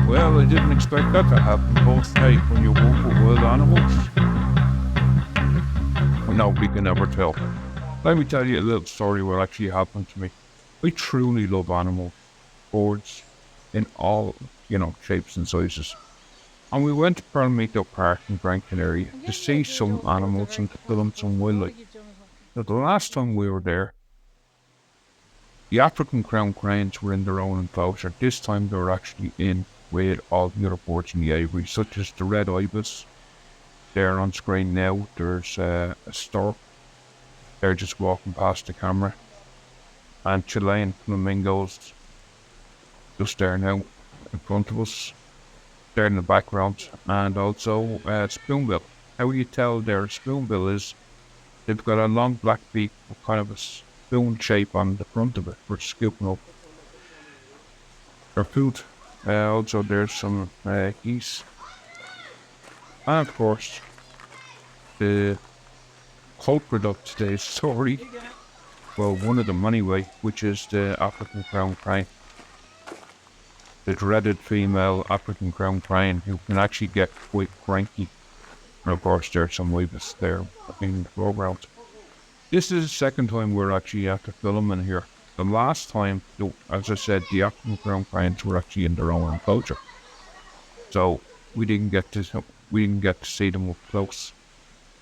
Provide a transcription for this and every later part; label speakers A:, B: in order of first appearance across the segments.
A: Well, I didn't expect that to happen, but hey, when you work with wild animals, well, nobody can ever tell. Let me tell you a little story what actually happened to me. I truly love animals, birds, in all, shapes and sizes. And we went to Palmisto Park in Gran Canaria to see some animals and to film some wildlife. Now, the last time we were there, the African crown cranes were in their own enclosure. This time they were actually in with all the other birds in the aviary, such as the red ibis. There on screen now, there's a stork. They're just walking past the camera. And Chilean flamingos just there now in front of us. There in the background. And also spoonbill. How you tell their spoonbill is they've got a long black beak with kind of a spoon shape on the front of it for scooping up their food. Also, there's some geese. And of course, the culprit of today's story, well, one of them anyway, which is the African crown crane. The dreaded female African crown crane who can actually get quite cranky. And of course, there's some ibis there in the foreground. This is the second time we're actually after filming here. The last time, as I said, the African crown cranes were actually in their own enclosure, so we didn't get to see them up close.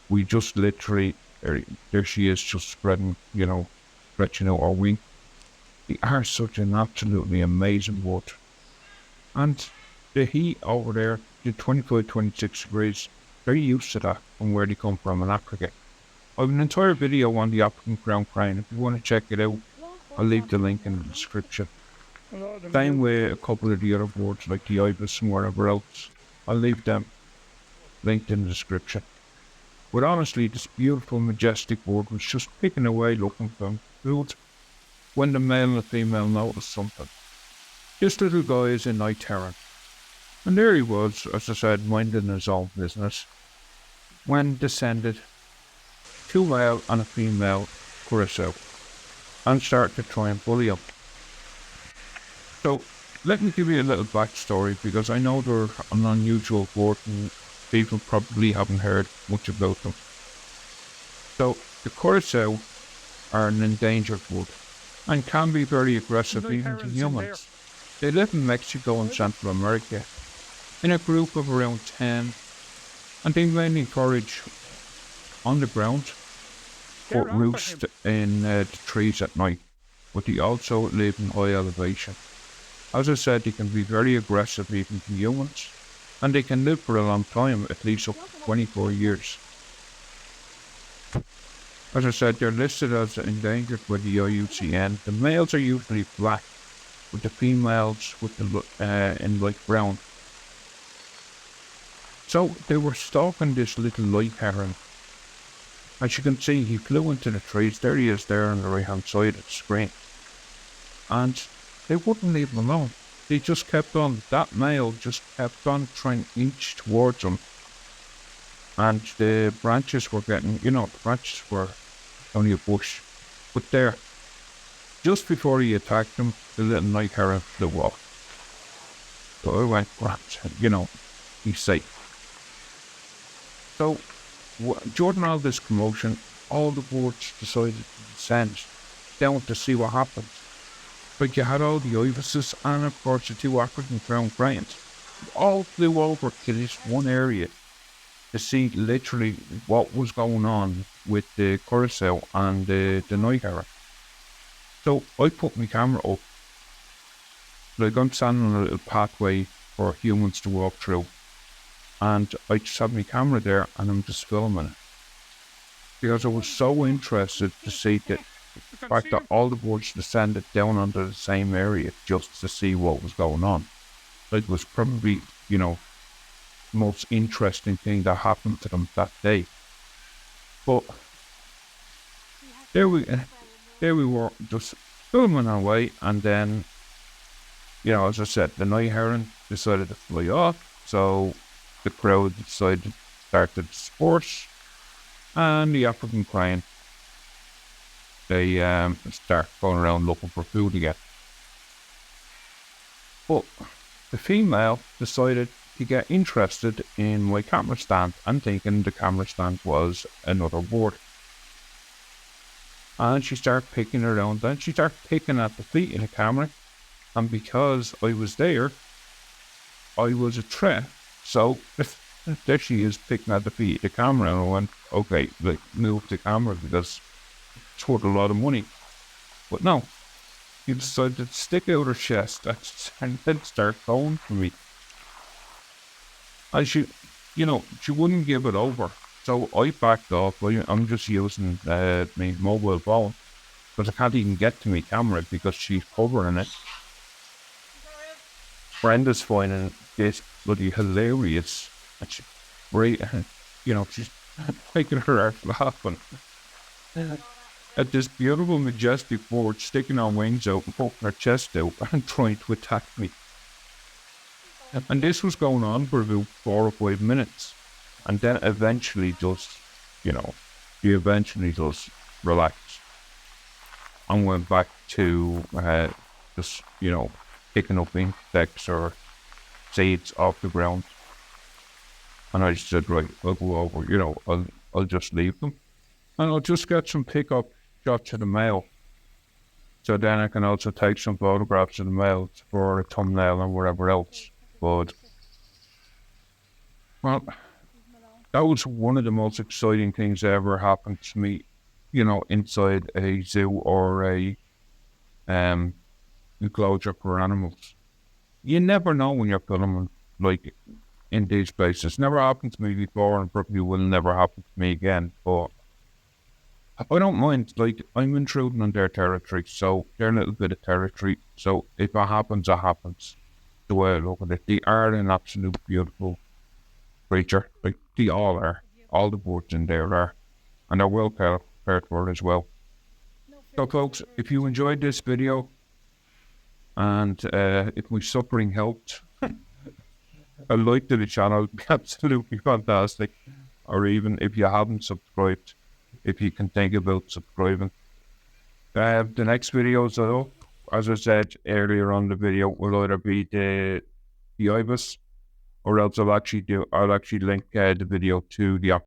A: We just literally there she is, just stretching out her wing. They are such an absolutely amazing bird, and the heat over there, the 25, 26 degrees, they're used to that from where they come from in Africa. I have an entire video on the African crown crane. If you want to check it out, I'll leave the link in the description. Same with a couple of the other birds like the ibis and wherever else. I'll leave them linked in the description. But honestly, this beautiful, majestic bird was just picking away looking for food when the male and the female noticed something. This little guy is in night terror. And there he was, as I said, minding his own business, when descended two male and a female curassow and started to try and bully him. So let me give you a little backstory, because I know they're an unusual bird and people probably haven't heard much about them. So the curassow are an endangered bird and can be very aggressive even to humans. They live in Mexico and Central America in a group of around 10, and they mainly forage on the ground but roost in the trees at night, but they also live in high elevation. As I said, they can be very aggressive even to humans, and they can live for a long time, at least up to 24 years. As I said, they're listed as endangered by the IUCN. The males are usually black, with the females with in light brown. So they were stalking this little light heron. As you can see, he flew into the trees. There he is there on the right hand side of the screen. And they wouldn't leave him alone. They just kept on. That male just kept on trying to inch towards him. And the branches were getting, the branches were only a bush. But there, just before he attacked him, the little night heron flew off. So I went, grand, he's safe. So, during all this commotion, all the birds decided to descend down to see what happened. But you had all the ibises and of course the two African crown cranes. All flew over to this one area to see literally what was going on with the curassow and the night heron. So I put my camera up. Like, I'm standing on a little pathway for humans to walk through. And I just have my camera there and I'm just filming it. Because I was so interested to see the fact that all the birds descended down onto the same area just to see what was going on. It was probably, the most interesting thing that happened to them that day. But there we were just filming our way, and then, as I said, the night heron decided to fly off, so the crowd decided to start to disperse, and the African crane, they start going around looking for food again. But the female decided to get interested in my camera stand and thinking the camera stand was another board. And she started picking around and she started picking at the feet of the camera. And because I was there, I was a threat. So there she is picking at the feet of the camera, and I went, okay, like, move the camera because it's worth a lot of money. But no, she decided to stick out her chest and then start going for me. And she wouldn't give it over. So I backed off. I'm just using my mobile phone, but I can't even get to my camera because she's covering it. Brenda's finding this bloody hilarious, and she's she's making her out laughing at this beautiful, majestic board sticking her wings out and poking her chest out and trying to attack me. And this was going on for about 4 or 5 minutes, and then eventually she eventually just relaxed and went back to picking up insects or seeds off the ground. And I said, right, I'll go over, I'll just leave them. And I'll just get some pickup shots of the male. So then I can also take some photographs of the male for a thumbnail and whatever else. But, well, that was one of the most exciting things that ever happened to me, inside a zoo or a enclosure for animals. You never know when you're filming, like, in these places. Never happened to me before and probably will never happen to me again, but I don't mind. Like, I'm intruding on their territory, so their little bit of territory. So if it happens, it happens. The way I look at it, they are an absolute beautiful creature. Like, they all are. All the birds in there are. And they're well cared for as well. So folks, if you enjoyed this video, and if my suffering helped, a like to the channel would be absolutely fantastic. Or even if you haven't subscribed, if you can think about subscribing. The next videos, though, as I said earlier on the video, will either be the ibis, or else I'll actually link the video to the